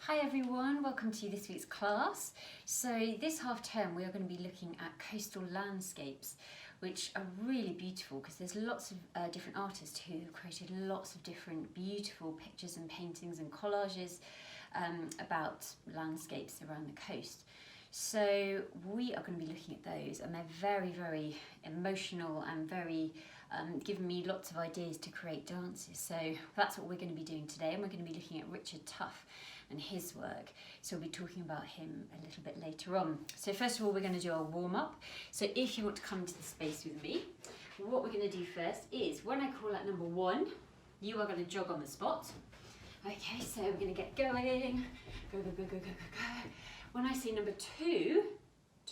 Hi everyone, welcome to this week's class. So this half term we are going to be looking at coastal landscapes, which are really beautiful because there's lots of different artists who have created lots of different beautiful pictures and paintings and collages about landscapes around the coast. So we are going to be looking at those, and they're very, very emotional and very giving me lots of ideas to create dances. So that's what we're going to be doing today, and we're going to be looking at Richard Tough and his work. So we'll be talking about him a little bit later on. So first of all, we're going to do our warm-up. So if you want to come into the space with me, what we're going to do first is when I call out number 1, you are going to jog on the spot. Okay, so we're going to get going. Go, go, go, go, go, go, go. When I say number 2,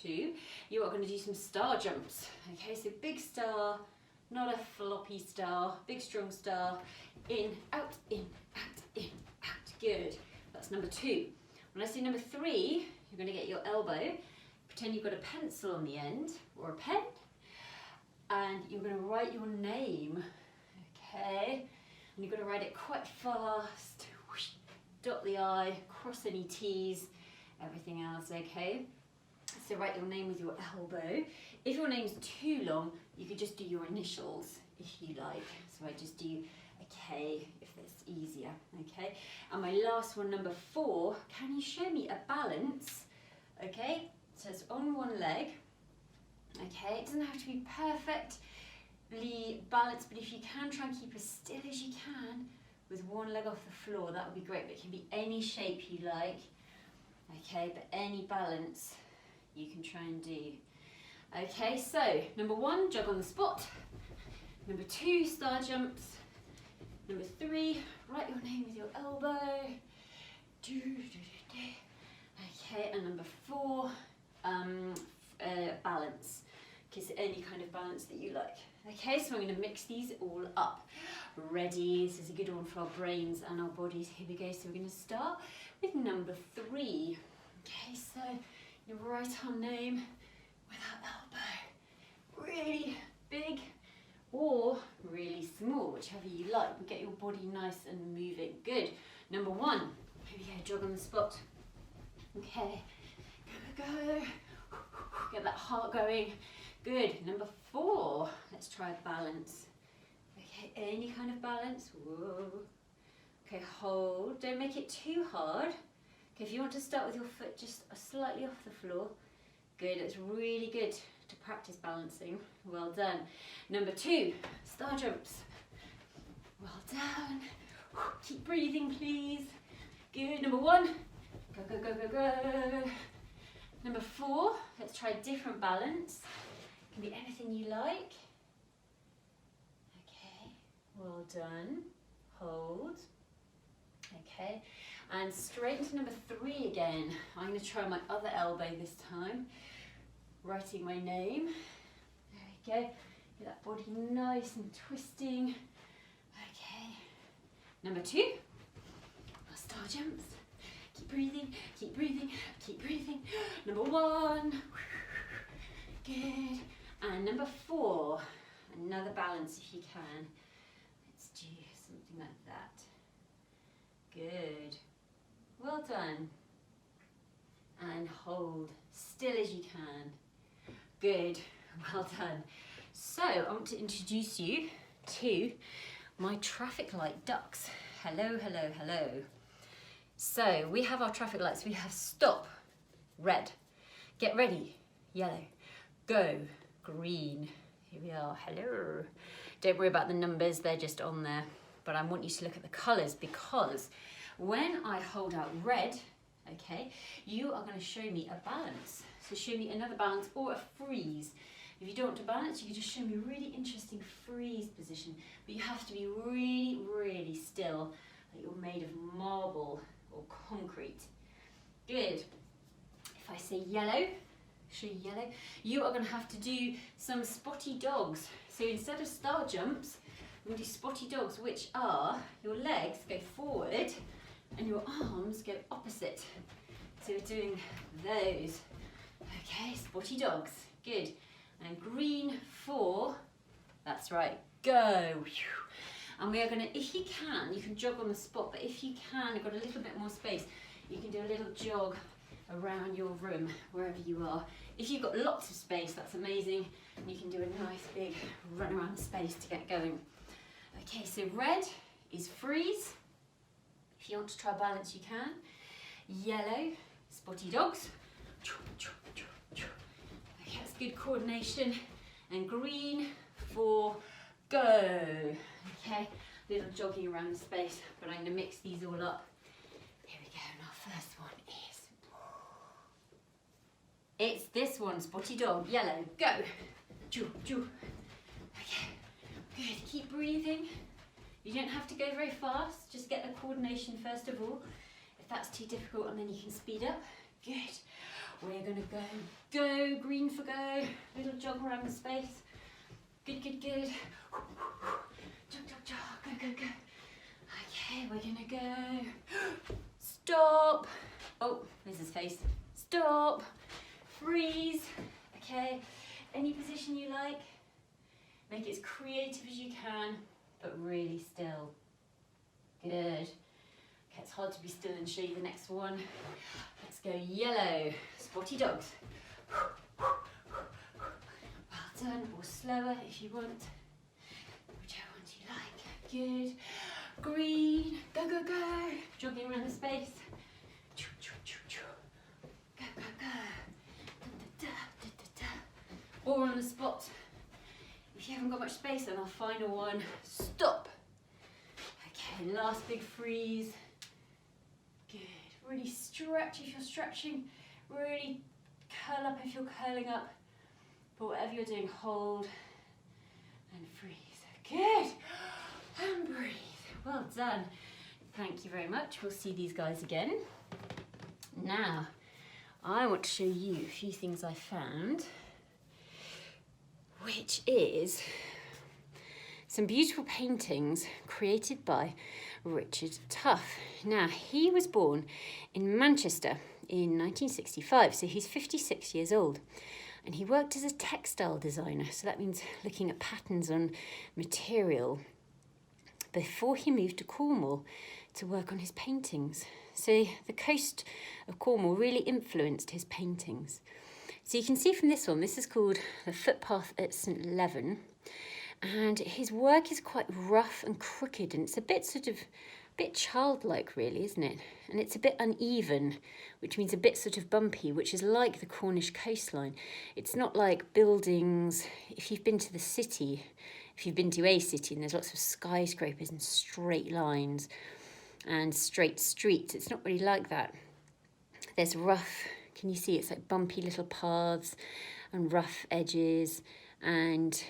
you are going to do some star jumps. Okay, so big star, not a floppy star, big strong star, in, out, in, out, in, out. Good. That's number 2. When I say number 3, you're going to get your elbow, pretend you've got a pencil on the end, or a pen, and you're going to write your name, okay? And you've got to write it quite fast, whoosh, dot the I, cross any T's, everything else, okay? So write your name with your elbow. If your name's too long, you could just do your initials if you like. So I just do a K if that's easier, okay? And my last one, number 4, can you show me a balance? Okay, so it's on one leg, okay? It doesn't have to be perfectly balanced, but if you can, try and keep as still as you can with one leg off the floor, that would be great, but it can be any shape you like, okay? But any balance you can try and do. Okay, so number 1, jog on the spot. Number 2, star jumps. Number 3, write your name with your elbow. Okay, and number 4, balance. Okay, so any kind of balance that you like. Okay, so I'm going to mix these all up. Ready? This is a good one for our brains and our bodies. Here we go. So we're going to start with number 3. Okay, so your right arm name with our elbow. Really big or really small, whichever you like. But get your body nice and moving. Good. Number 1. Here we go. Jog on the spot. Okay. Go, go, go. Get that heart going. Good. Number 4. Let's try balance. Okay. Any kind of balance. Whoa. Okay. Hold. Don't make it too hard. Okay. If you want to start with your foot just slightly off the floor. Good. It's really good to practice balancing. Well done. Number 2, star jumps. Well done. Keep breathing, please. Good. Number 1, go, go, go, go, go. Number 4, let's try a different balance. Can be anything you like. Okay. Well done. Hold. Okay. And straight into number 3 again. I'm going to try my other elbow this time. Writing my name. There we go. Get that body nice and twisting. Okay. Number 2. Star jumps. Keep breathing, keep breathing, keep breathing. Number 1. Good. And number 4. Another balance if you can. Let's do something like that. Good. Well done. And hold. Still as you can. Good, well done. So I want to introduce you to my traffic light ducks. Hello, hello, hello. So we have our traffic lights. We have stop, red, get ready, yellow, go, green. Here we are, hello. Don't worry about the numbers, they're just on there. But I want you to look at the colours because when I hold out red, okay, you are going to show me a balance. So show me another balance or a freeze. If you don't want to balance, you can just show me a really interesting freeze position. But you have to be really, really still, like you're made of marble or concrete. Good. If I say yellow, show you yellow, you are going to have to do some spotty dogs. So instead of star jumps, we're going to do spotty dogs, which are your legs go forward and your arms go opposite. So we're doing those. Okay, spotty dogs. Good. And green for, that's right, go. And we are going to, if you can jog on the spot, but if you can, I've got a little bit more space, you can do a little jog around your room, wherever you are. If you've got lots of space, that's amazing. You can do a nice big run around the space to get going. Okay, so red is freeze. If you want to try balance, you can. Yellow, spotty dogs. Okay, that's good coordination. And green for go. Okay, little jogging around the space, but I'm going to mix these all up. Here we go, and our first one is... It's this one, spotty dog, yellow, go. Okay, good, keep breathing. You don't have to go very fast, just get the coordination first of all. If that's too difficult, and then you can speed up. Good. We're gonna go, green for go, little jog around the space. Good. Jog, go. Okay, we're gonna go. Stop. Oh, there's his face. Stop. Freeze. Okay, any position you like. Make it as creative as you can, but really still. Good. Okay, it's hard to be still and show you the next one. Let's go yellow, spotty dogs. Well done, or slower if you want. Whichever ones you like. Good. Green, go. Jogging around the space. Go. Or on the spot. If you haven't got much space, then our final one, stop. Okay, last big freeze. Good. Really stretch if you're stretching. Really curl up if you're curling up. But whatever you're doing, hold and freeze. Good. And breathe. Well done. Thank you very much. We'll see these guys again. Now, I want to show you a few things I found, which is some beautiful paintings created by Richard Tuff. Now, he was born in Manchester in 1965, so he's 56 years old. And he worked as a textile designer, so that means looking at patterns on material, before he moved to Cornwall to work on his paintings. So the coast of Cornwall really influenced his paintings. So you can see from this one, this is called The Footpath at St. Leven, and his work is quite rough and crooked, and it's a bit childlike really, isn't it? And it's a bit uneven, which means a bit sort of bumpy, which is like the Cornish coastline. It's not like buildings. If you've been to the city, if you've been to a city and there's lots of skyscrapers and straight lines and straight streets, it's not really like that. There's rough, can you see, it's like bumpy little paths and rough edges, and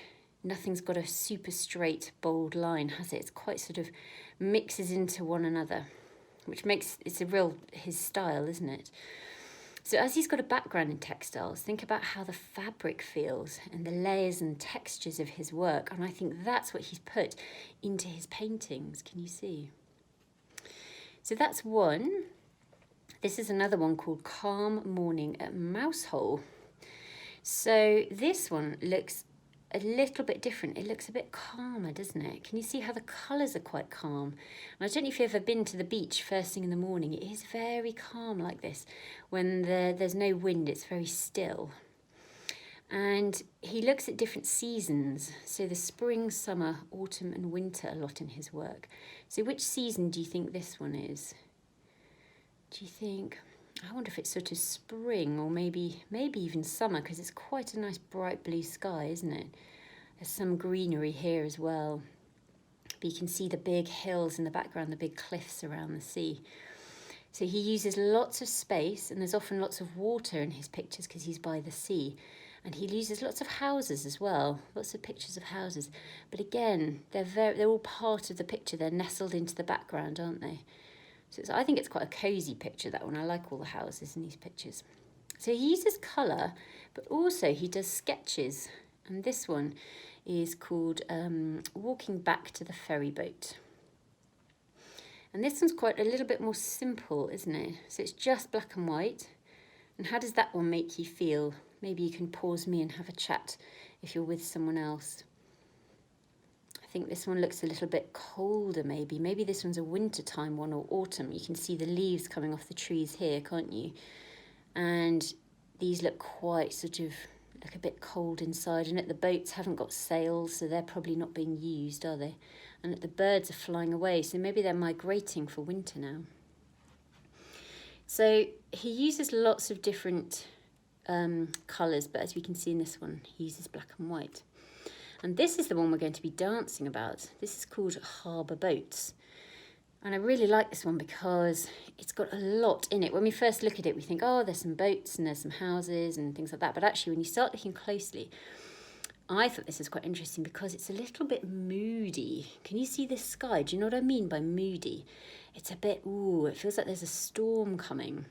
nothing's got a super straight, bold line, has it? It's quite sort of mixes into one another, which makes, it's a real, his style, isn't it? So as he's got a background in textiles, think about how the fabric feels and the layers and textures of his work. And I think that's what he's put into his paintings. Can you see? So that's one. This is another one called Calm Morning at Mousehole. So this one looks a little bit different. It looks a bit calmer, doesn't it? Can you see how the colours are quite calm? And I don't know if you've ever been to the beach first thing in the morning. It is very calm like this. When there's no wind, it's very still. And he looks at different seasons. So the spring, summer, autumn and winter a lot in his work. So which season do you think this one is? Do you think... I wonder if it's sort of spring or maybe even summer, because it's quite a nice bright blue sky, isn't it? There's some greenery here as well. But you can see the big hills in the background, the big cliffs around the sea. So he uses lots of space, and there's often lots of water in his pictures because he's by the sea. And he uses lots of houses as well, lots of pictures of houses. But again, they're all part of the picture. They're nestled into the background, aren't they? So I think it's quite a cosy picture, that one. I like all the houses in these pictures. So he uses colour, but also he does sketches. And this one is called Walking Back to the Ferry Boat. And this one's quite a little bit more simple, isn't it? So it's just black and white. And how does that one make you feel? Maybe you can pause me and have a chat if you're with someone else. think this one looks a little bit colder maybe. Maybe this one's a wintertime one or autumn. You can see the leaves coming off the trees here, can't you? And these look quite look a bit cold inside. And the boats haven't got sails, so they're probably not being used, are they? And the birds are flying away, so maybe they're migrating for winter now. So he uses lots of different colours, but as we can see in this one, he uses black and white. And this is the one we're going to be dancing about. This is called Harbour Boats. And I really like this one because it's got a lot in it. When we first look at it, we think, oh, there's some boats and there's some houses and things like that. But actually, when you start looking closely, I thought this was quite interesting because it's a little bit moody. Can you see this sky? Do you know what I mean by moody? It's a bit, it feels like there's a storm coming.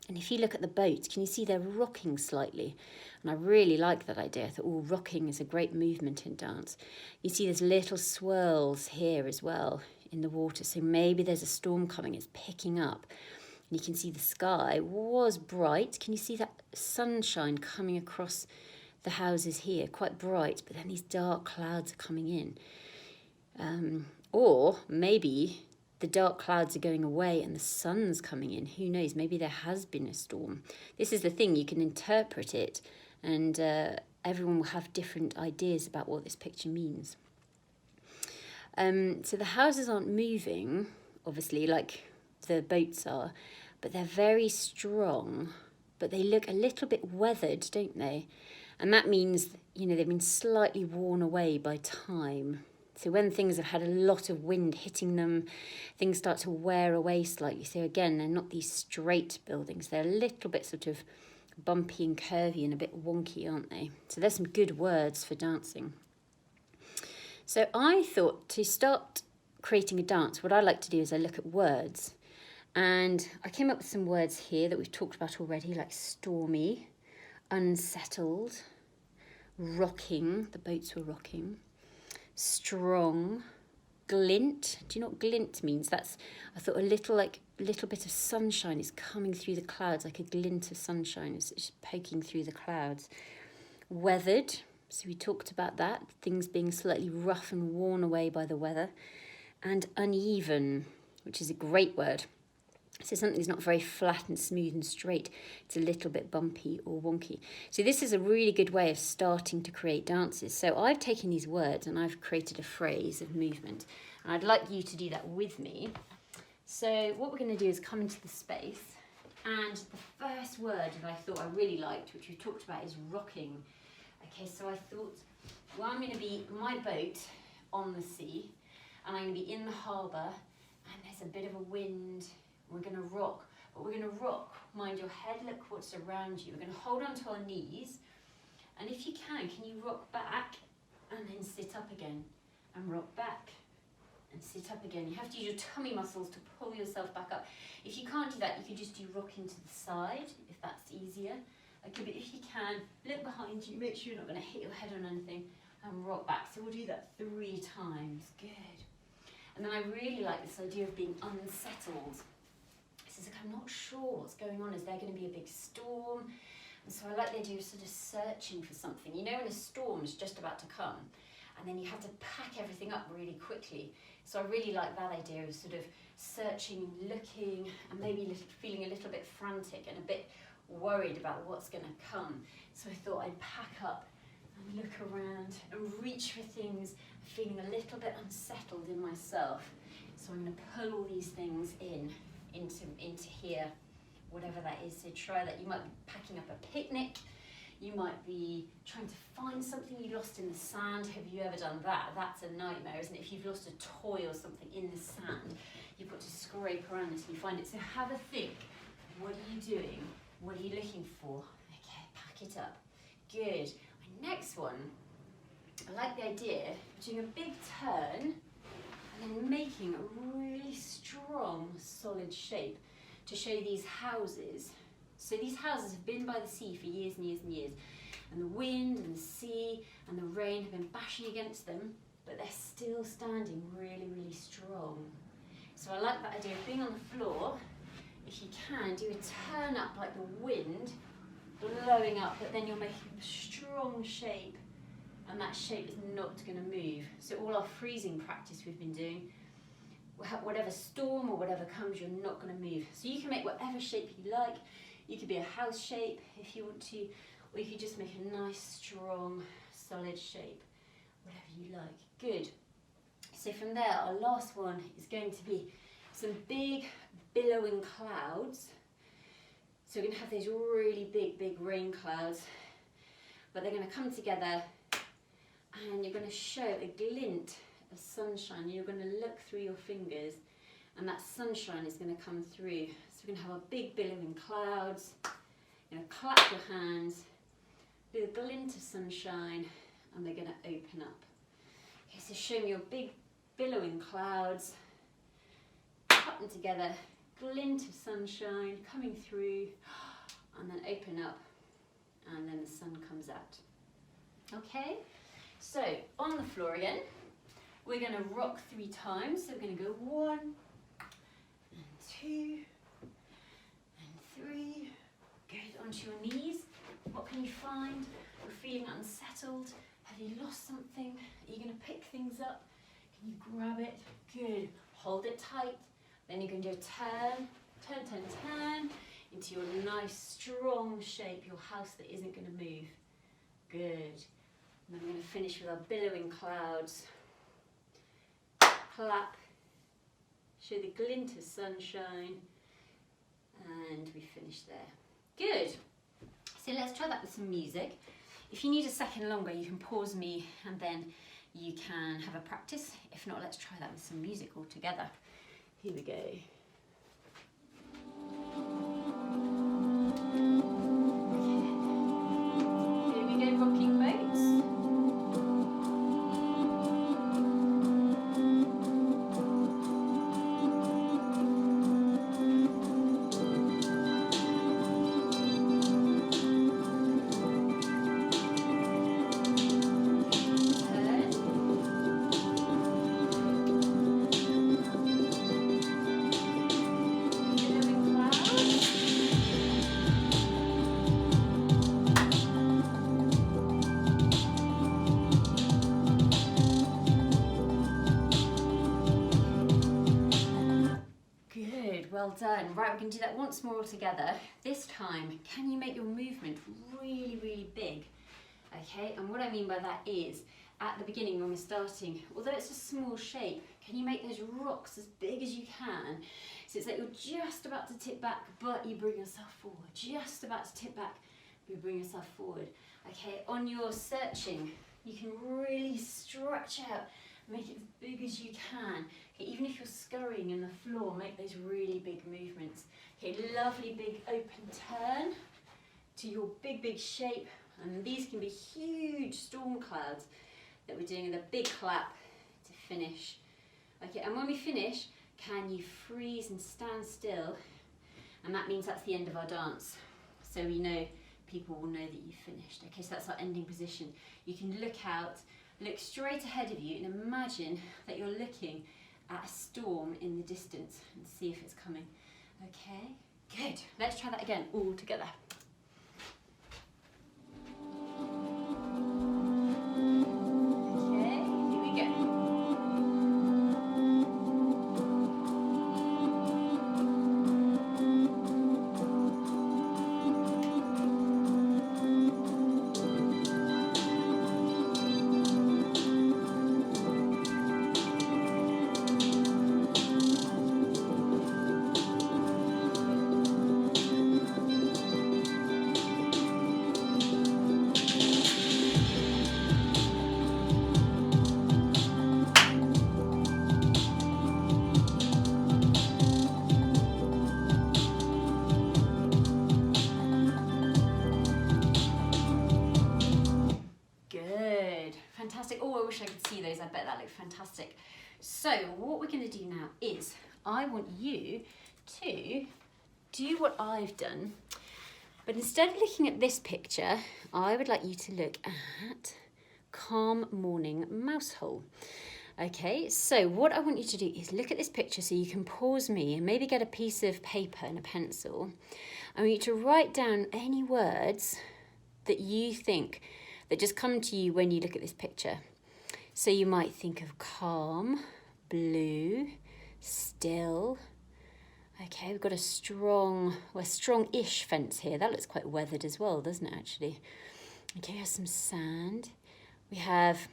And if you look at the boats, can you see they're rocking slightly? And I really like that idea. I thought, rocking is a great movement in dance. You see there's little swirls here as well in the water. So maybe there's a storm coming, it's picking up. And you can see the sky was bright. Can you see that sunshine coming across the houses here? Quite bright, but then these dark clouds are coming in. Or maybe the dark clouds are going away and the sun's coming in. Who knows? Maybe there has been a storm. This is the thing, you can interpret it, and everyone will have different ideas about what this picture means. So the houses aren't moving, obviously, like the boats are, but they're very strong, but they look a little bit weathered, don't they? And that means, they've been slightly worn away by time. So when things have had a lot of wind hitting them, things start to wear away slightly. So again, they're not these straight buildings. They're a little bit sort of bumpy and curvy and a bit wonky, aren't they? So there's some good words for dancing. So I thought to start creating a dance, what I like to do is I look at words. And I came up with some words here that we've talked about already, like stormy, unsettled, rocking, the boats were rocking, strong, glint. Do you know what glint means? I thought a little bit of sunshine is coming through the clouds, like a glint of sunshine is just poking through the clouds. Weathered, so we talked about that, things being slightly rough and worn away by the weather. And uneven, which is a great word. So something's not very flat and smooth and straight. It's a little bit bumpy or wonky. So this is a really good way of starting to create dances. So I've taken these words and I've created a phrase of movement. And I'd like you to do that with me. So what we're going to do is come into the space. And the first word that I thought I really liked, which we talked about, is rocking. Okay, so I thought, well, I'm going to be my boat on the sea. And I'm going to be in the harbour. And there's a bit of a wind. We're going to rock, but we're going to rock, mind your head, look what's around you. We're going to hold on to our knees, and if you can you rock back and then sit up again, and rock back and sit up again. You have to use your tummy muscles to pull yourself back up. If you can't do that, you could just do rocking to the side, if that's easier. Okay, but if you can, look behind you, make sure you're not going to hit your head on anything, and rock back. So we'll do that 3 times, good. And then I really like this idea of being unsettled. It's like, I'm not sure what's going on. Is there going to be a big storm? And so I like the idea of sort of searching for something. You know when a storm's just about to come and then you have to pack everything up really quickly. So I really like that idea of sort of searching, looking, and maybe feeling a little bit frantic and a bit worried about what's going to come. So I thought I'd pack up and look around and reach for things, feeling a little bit unsettled in myself. So I'm going to pull all these things into here, whatever that is. So try that. You might be packing up a picnic, you might be trying to find something you lost in the sand. Have you ever done that? That's a nightmare, isn't it? If you've lost a toy or something in the sand, you've got to scrape around until you find it. So have a think. What are you doing? What are you looking for? Okay, pack it up. Good. My next one, I like the idea of doing a big turn and then making a really strong, solid shape to show these houses. So these houses have been by the sea for years and years and years, and the wind and the sea and the rain have been bashing against them, but they're still standing really, really strong. So I like that idea of being on the floor. If you can, do a turn up like the wind blowing up, but then you're making a strong shape and that shape is not going to move. So all our freezing practice we've been doing, whatever storm or whatever comes, you're not going to move. So you can make whatever shape you like. You could be a house shape if you want to, or you could just make a nice, strong, solid shape, whatever you like. Good. So from there, our last one is going to be some big billowing clouds. So we're going to have these really big rain clouds, but they're going to come together and you're going to show a glint of sunshine. You're going to look through your fingers and that sunshine is going to come through. So we're going to have our big billowing clouds. You're going to clap your hands, do a glint of sunshine, and they're going to open up. Okay, so show me your big billowing clouds, put them together, glint of sunshine coming through, and then open up, and then the sun comes out. Okay, so on the floor again, we're going to rock 3 times. So we're going to go 1, and 2, and 3. Good, onto your knees. What can you find? You're feeling unsettled. Have you lost something? Are you going to pick things up? Can you grab it? Good. Hold it tight. Then you're going to do a turn into your nice strong shape, your house that isn't going to move. Good. And then we're going to finish with our billowing clouds. Clap. Show the glint of sunshine. And we finish there. Good. So let's try that with some music. If you need a second longer, you can pause me and then you can have a practice. If not, let's try that with some music all together. Here we go. Here we go, rocking boats. Well done. Right, we're going to do that once more all together. This time, can you make your movement really big? Okay, and what I mean by that is, at the beginning when we're starting, although it's a small shape, can you make those rocks as big as you can? So it's like you're just about to tip back, but you bring yourself forward. Just about to tip back, but you bring yourself forward. Okay, on your searching, you can really stretch out, make it as big as you can. Okay, even if you're scurrying in the floor, make those really big movements. Okay, lovely big open turn to your big shape. And these can be huge storm clouds that we're doing with a big clap to finish. Okay, and when we finish, can you freeze and stand still? And that means that's the end of our dance. So we know, people will know that you've finished. Okay, so that's our ending position. You can look out, look straight ahead of you and imagine that you're looking at a storm in the distance and see if it's coming. Okay, good. Let's try that again, all together. Okay, here we go. Oh, I wish I could see those. I bet that looked fantastic. So what we're going to do now is I want you to do what I've done, but instead of looking at this picture, I would like you to look at Calm Morning Mouse Hole. Okay, so what I want you to do is look at this picture so you can pause me and maybe get a piece of paper and a pencil. I want you to write down any words that you think that just come to you when you look at this picture. So you might think of calm, blue, still. Okay, we've got a strong-ish fence here. That looks quite weathered as well, doesn't it, actually? Okay, here's some sand. We have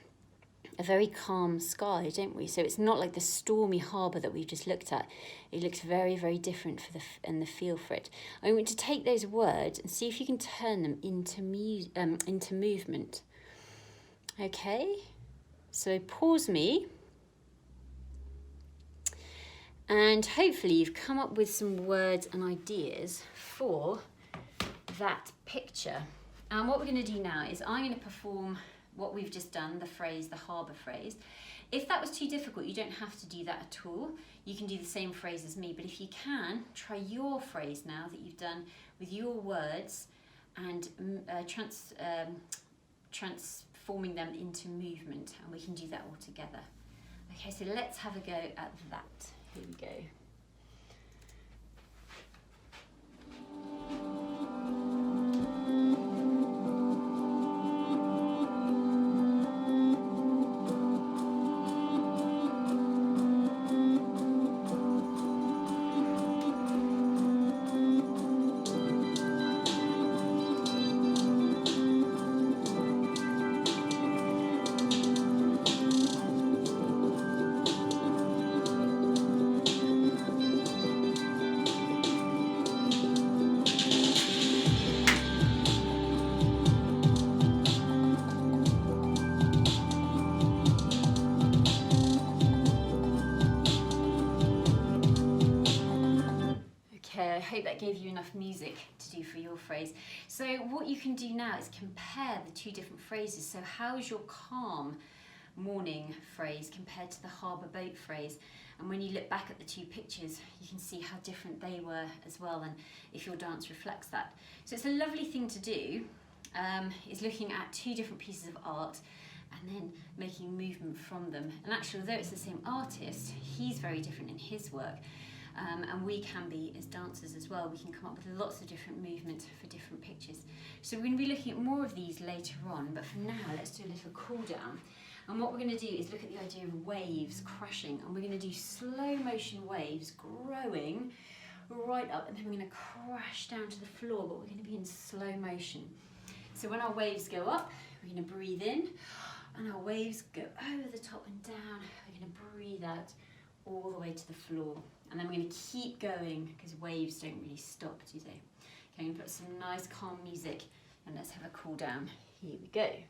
a very calm sky, don't we? So it's not like the stormy harbour that we've just looked at. It looks very, very different and the feel for it. I want you to take those words and see if you can turn them into movement. Okay, so pause me. And hopefully you've come up with some words and ideas for that picture. And what we're going to do now is I'm going to perform what we've just done, the phrase, the harbour phrase. If that was too difficult, you don't have to do that at all. You can do the same phrase as me, but if you can, try your phrase now that you've done with your words and transforming them into movement, and we can do that all together. Okay, so let's have a go at that. Here we go. I hope that gave you enough music to do for your phrase. So what you can do now is compare the two different phrases. So how is your calm morning phrase compared to the harbour boat phrase? And when you look back at the two pictures, you can see how different they were as well, and if your dance reflects that. So it's a lovely thing to do, is looking at two different pieces of art and then making movement from them. And actually, although it's the same artist, he's very different in his work. And we can be as dancers as well. We can come up with lots of different movements for different pictures. So we're going to be looking at more of these later on, but for now let's do a little cool down. And what we're going to do is look at the idea of waves crashing, and we're going to do slow motion waves growing right up, and then we're going to crash down to the floor, but we're going to be in slow motion. So when our waves go up, we're going to breathe in, and our waves go over the top and down. We're going to breathe out all the way to the floor. And then we're going to keep going because waves don't really stop, do they? Okay, I'm going to put some nice calm music and let's have a cool down. Here we go. Okay,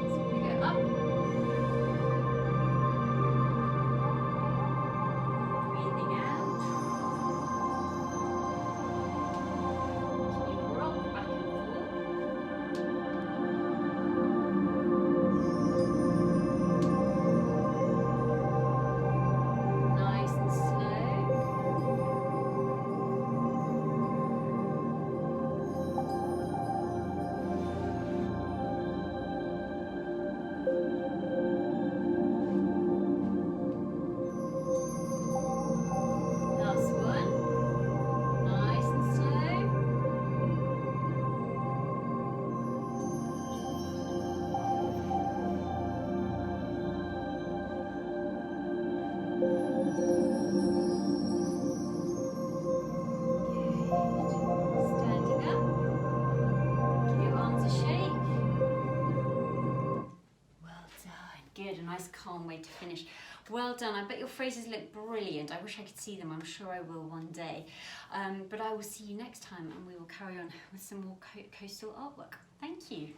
so we're going to go up. Breathing out. Can you rock back and forth? Nice calm way to finish. Well done. I bet your phrases look brilliant. I wish I could see them. I'm sure I will one day. But I will see you next time, and we will carry on with some more coastal artwork. Thank you.